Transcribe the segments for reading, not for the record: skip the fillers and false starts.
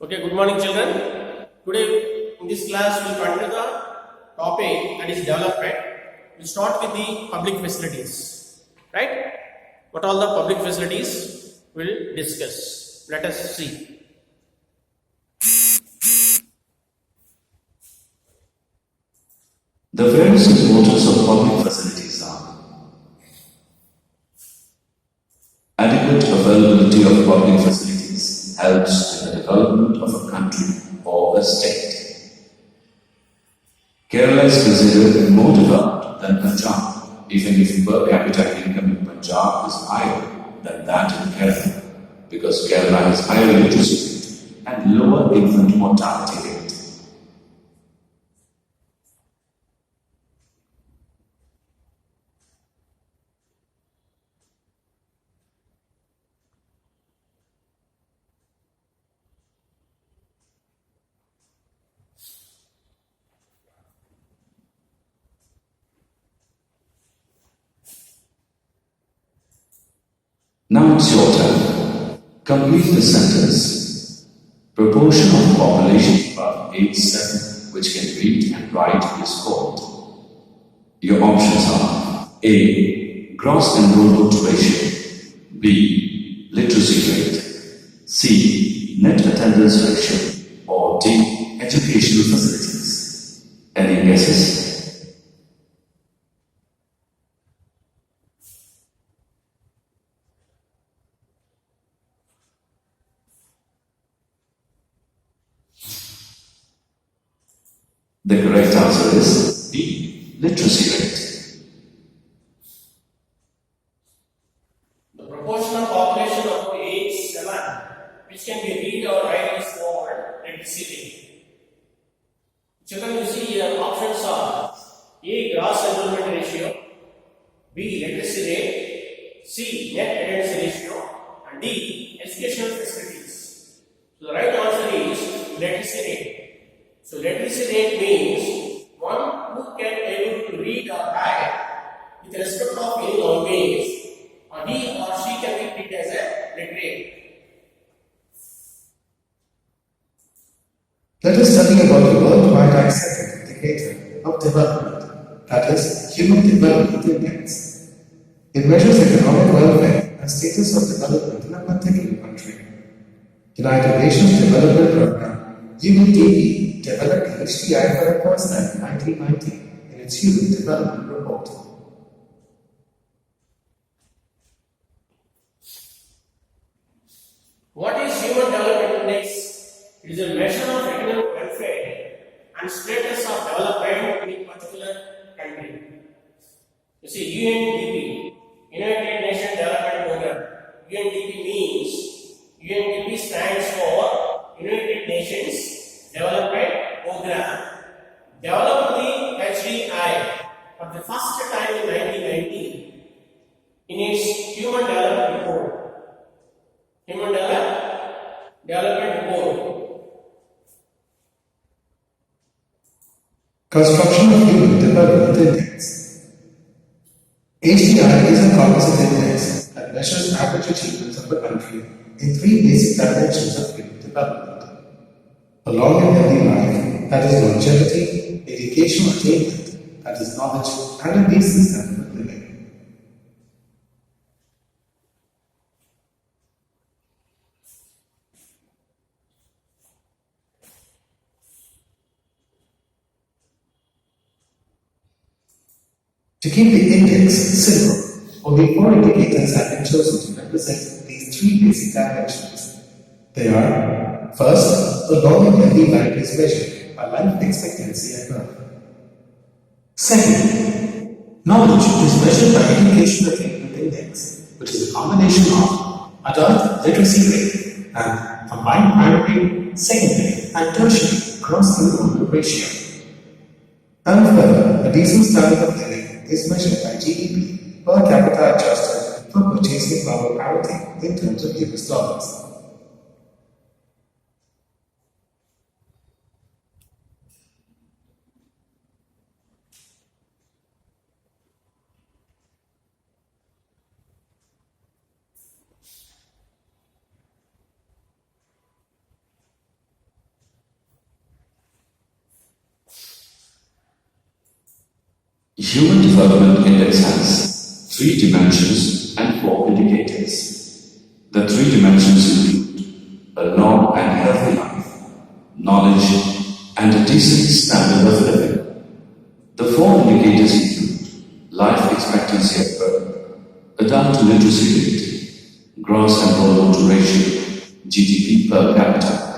Okay, good morning children. Today in this class we will continue the topic that is development. We will start with the public facilities. Right? What all the public facilities we will discuss. Let us see. The various importance of public facilities are adequate availability of public facilities helps in the development of a country or a state. Kerala is considered more developed than Punjab, even if per capita income in Punjab is higher than that in Kerala, because Kerala has higher literacy rate and lower infant mortality rate. Now it's your turn. Complete the sentence. Proportion of population above age 7 which can read and write is called. Your options are A. Gross enrollment ratio, B. Literacy rate, C. Net attendance ratio, or D. Educational facilities. Any guesses? The correct answer is B. Literacy rate. The proportion of population up to age 7 which can be read or write is called literacy rate. Children, you see here options are A. Gross enrollment ratio, B. Literacy rate, C. Net attendance ratio, and D. Educational facilities. So the right answer is literacy rate. So literacy rate means one who can able to read or write with respect of any language, or he or she can be treated as a literate. Let us study about the worldwide accepted indicator of development, that is, Human Development Index. It measures economic welfare and status of development in a particular country. United Nations Development Programme, UNDP, developed the HDI for the first time in 1990 in its Human Development Report. What is Human Development Index? It is a measure of economic welfare and status of development in a particular country. You see, UNDP, United Nations Development Programme. UNDP means, UNDP stands for United Nations Development Programme. Developed the HDI for the first time in 1990 in its Human Development Report. Human Development Report. Construction of Human Development Index. HDI is a composite index that measures average achievements of a country in three basic dimensions of human development. A long and healthy life, that is longevity, educational attainment, that is knowledge, and a decent standard of living. To keep the index simple, only 4 indicators have been chosen to represent these three basic dimensions. They are, first, a long and healthy life is measured by life expectancy at birth. Second, knowledge is measured by Educational Attainment Index, which is a combination of adult literacy rate and combined primary, secondary, and tertiary gross-enrollment ratio. And third, a decent standard of living is measured by GDP per capita adjusted for purchasing power parity in terms of US dollars. Human Development Index has 3 dimensions and 4 indicators. The 3 dimensions include a long and healthy life, knowledge, and a decent standard of living. The 4 indicators include life expectancy at birth, adult literacy rate, gross enrollment ratio, GDP per capita.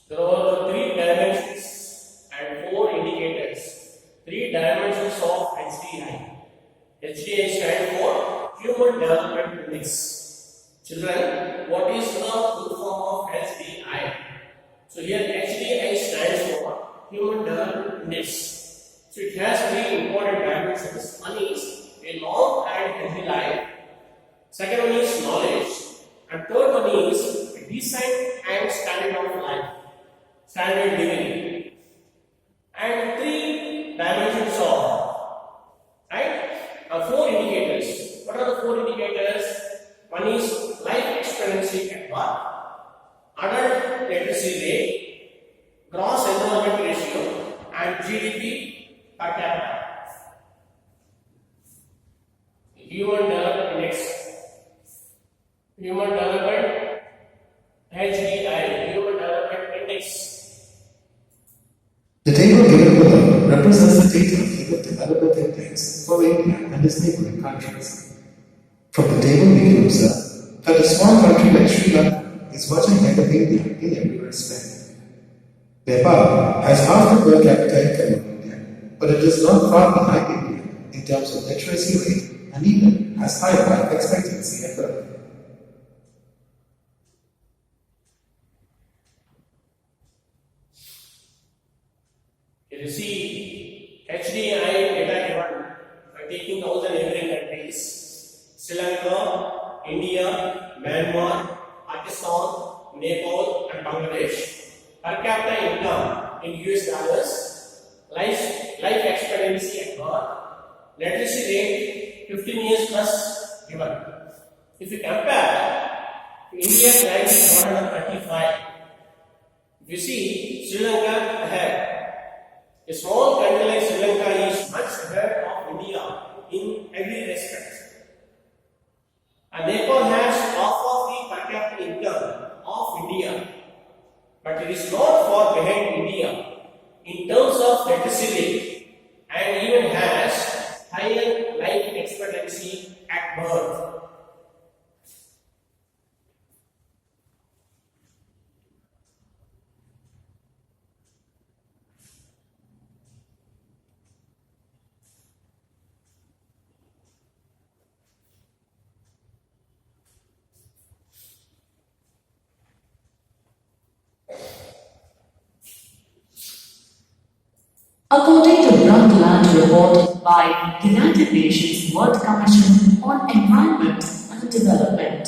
There are 3 dimensions and 4 indicators. 3 dimensions of HDI. HDI stands for Human Development Index. Children, what is the full form of HDI? So here HDI stands for Human Development Index. So it has 3 important dimensions. One is a long and healthy life. Second one is knowledge. And third one is a decent and standard of life. Standard living. And 3 dimensions of, right? 4 indicators. What are the 4 indicators? One is life expectancy at birth, adult literacy rate, gross enrollment ratio, and GDP per capita. Human Development Index. Human Development HDI. Human Development Index. The table given below represents the data of Human Development Index for India and its neighboring countries. From the table we can observe that a small country like Sri Lanka is much ahead of India in every respect. Nepal has half the per capita income of India, but it is not far behind India in terms of literacy rate and even has higher life expectancy at birth. You see HDI data given by taking 1,000 neighboring countries: Sri Lanka, India, Myanmar, Pakistan, Nepal, and Bangladesh. Per capita income in US dollars, life expectancy at birth, literacy rate 15 years plus given. If you compare, India's rank is 135. If you see Sri Lanka ahead. A small country like Sri Lanka is much ahead of India in every respect. And Nepal has half of the per capita income of India, but it is not far behind India in terms of literacy rate and even has higher life expectancy at birth. According to Brundtland report by the United Nations World Commission on Environment and Development,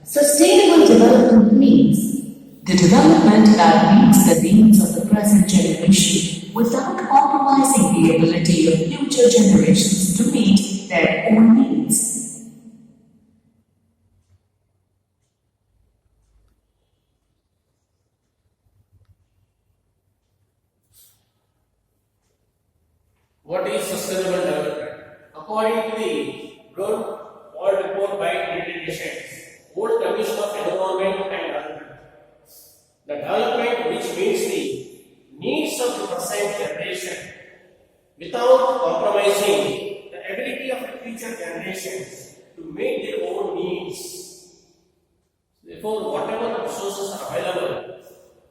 sustainable development means the development that meets the needs of the present generation without compromising the ability of future generations to meet their own needs. What is sustainable development? According to the Brundtland World Report by United Nations, World Commission of Environment and Development, the development which meets the needs of the present generation without compromising the ability of the future generations to meet their own needs. Therefore, whatever resources are available,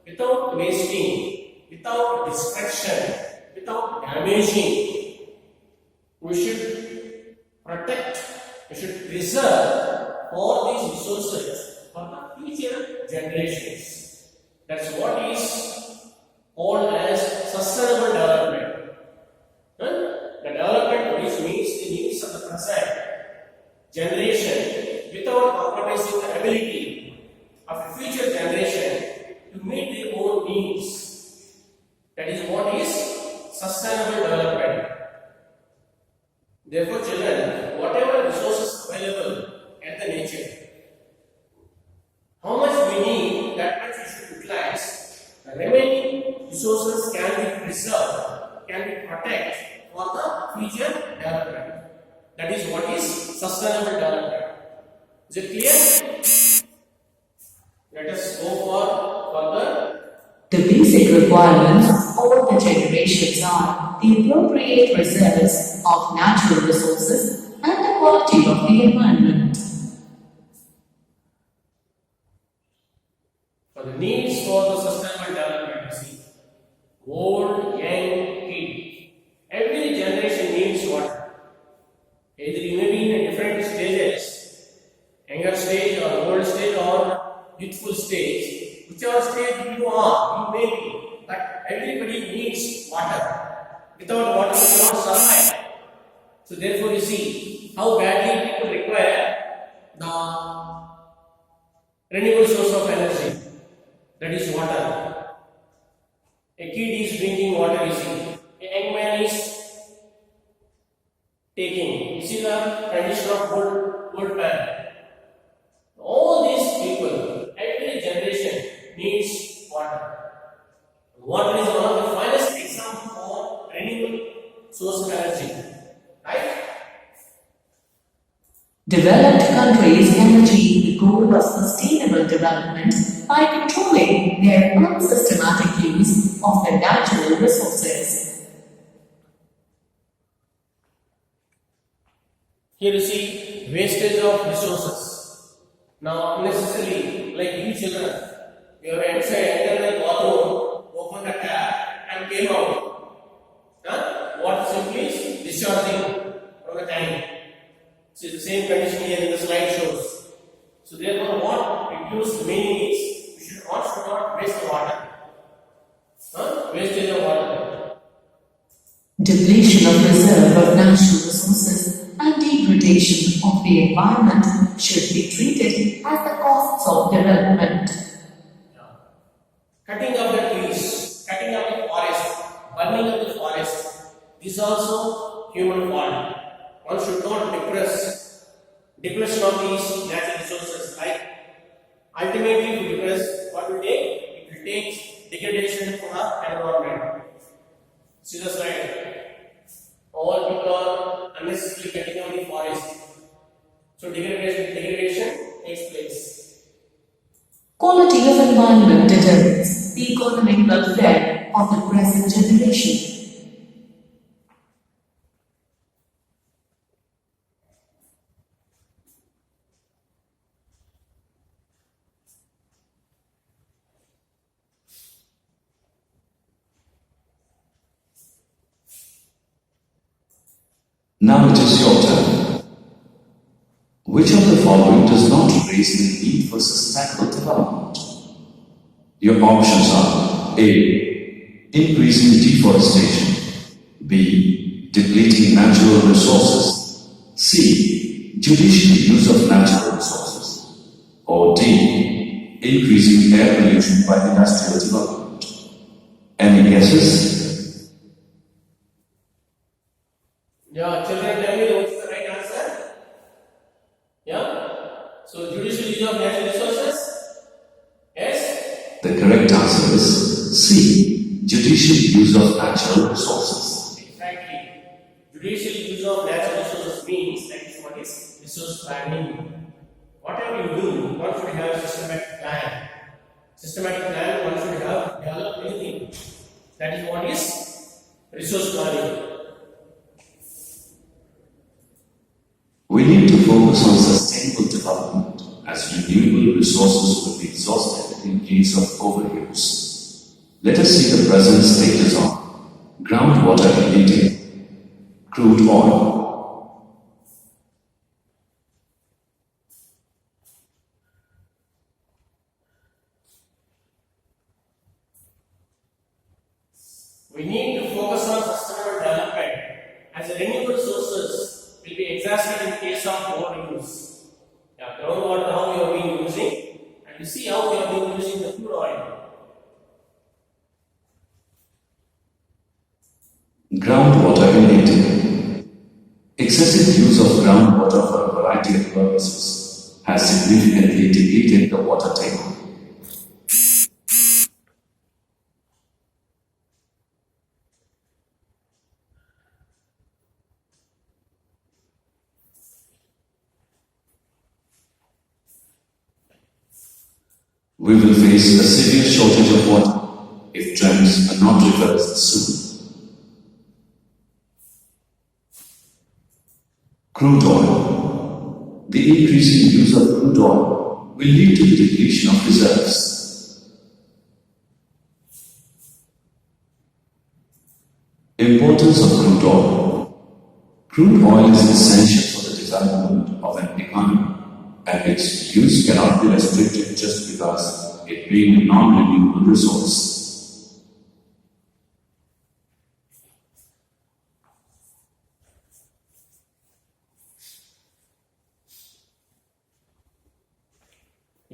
without wasting, without destruction, without damaging, we should protect, we should preserve all these resources for the future generations. That's what is called as sustainable development. The development which meets the needs of the present generation without compromising the ability of the future generation to meet their own needs. That is what is sustainable development. Therefore, children, whatever resources available at the nature, how much we need, that much we should utilize. The remaining resources be preserved, can be protected for the future development. That is what is sustainable development. Is it clear? Let us go for further. The basic requirements of all the generations are the appropriate reserves of natural resources and the quality of the environment. For the needs for the sustainable development, you see, old, young, kid, every generation needs water. Either you may be in different stages, younger stage or old stage or youthful stage, whichever stage you are, you may be, but everybody needs water. Without water, you cannot survive. So therefore, you see how badly people require the renewable source of energy. That is water. A kid is drinking water, you see. A young man is taking. You see the condition of old man. All these people, every generation needs water. Water is one of the finest example for renewable source of energy. Right? Developed countries can achieve the goal of sustainable development by controlling their unsystematic use of the natural resources. Here you see wastage of resources. Now unnecessarily, like you children, you have entered the bathroom, opened the tap and came out. Water simply is discharging from the tank. So the same condition here in the slide shows. So therefore what it gives the meaning is we should not waste the water. Wastage of water. Depletion of reserve of natural resources and degradation of the environment should be treated as the costs of development. Cutting of the trees, cutting of the forest, burning of the forest, this is also human fault. One should not depletion of these natural resources. Like ultimately, to depress, what will take? It will take degradation for the environment. See the slide. All people are unnecessarily cutting down the forest. So degradation takes place. Quality of environment determines the economic welfare of the present generation. Now it is your turn. Which of the following does not raise the need for sustainable development? Your options are A. Increasing deforestation, B. Depleting natural resources, C. Judicial use of natural resources, or D. Increasing air pollution by industrial development. Any guesses? Yeah, children, tell me what's the right answer? Yeah? So, judicial use of natural resources? Yes? The correct answer is C. Judicial use of natural resources. Exactly. Judicial use of natural resources means that is what is resource planning. Whatever you do, one should have a systematic plan. Systematic plan, one should have developed anything. That is what is resource planning. We need to focus on sustainable development as renewable resources will be exhausted in case of overuse. Let us see the present status of groundwater relating crude oil. We need to focus on sustainable development as the renewable sources will be exhausted in case of overuse. Yeah, groundwater, how you have been using, and you see how you have been using the crude oil. Groundwater relating. Excessive use of groundwater for a variety of purposes has significantly depleted the water table. We will face a severe shortage of water if trends are not reversed soon. Crude oil. The increasing use of crude oil will lead to the depletion of reserves. Importance of crude oil. Crude oil is essential for the development of an economy, and its use cannot be restricted just because it being a non-renewable resource.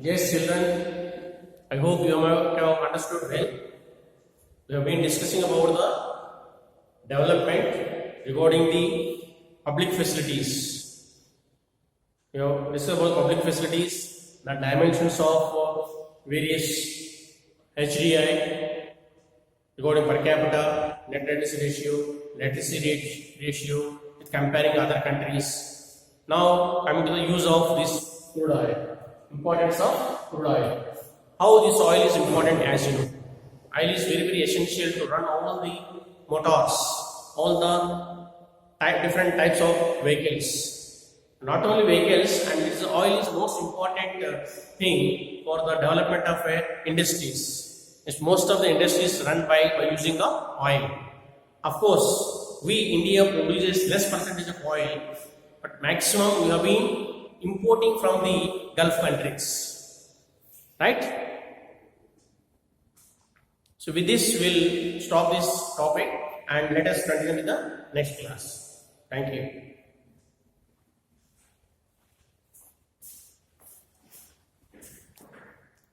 Yes, children, I hope you have understood well. We have been discussing about the development regarding the public facilities. We have discussed about public facilities, the dimensions of various HDI regarding per capita, net literacy ratio with comparing other countries. Now coming to the use of this crude oil. Importance of crude oil. How this oil is important, as you know. Oil is very essential to run all the motors, all the different types of vehicles. Not only vehicles, and this oil is the most important thing for the development of industries. Yes, most of the industries run by using the oil. Of course, we India produces less percentage of oil, but maximum we have been importing from the Gulf countries, right? So with this we'll stop this topic and let us continue with the next class. Thank you.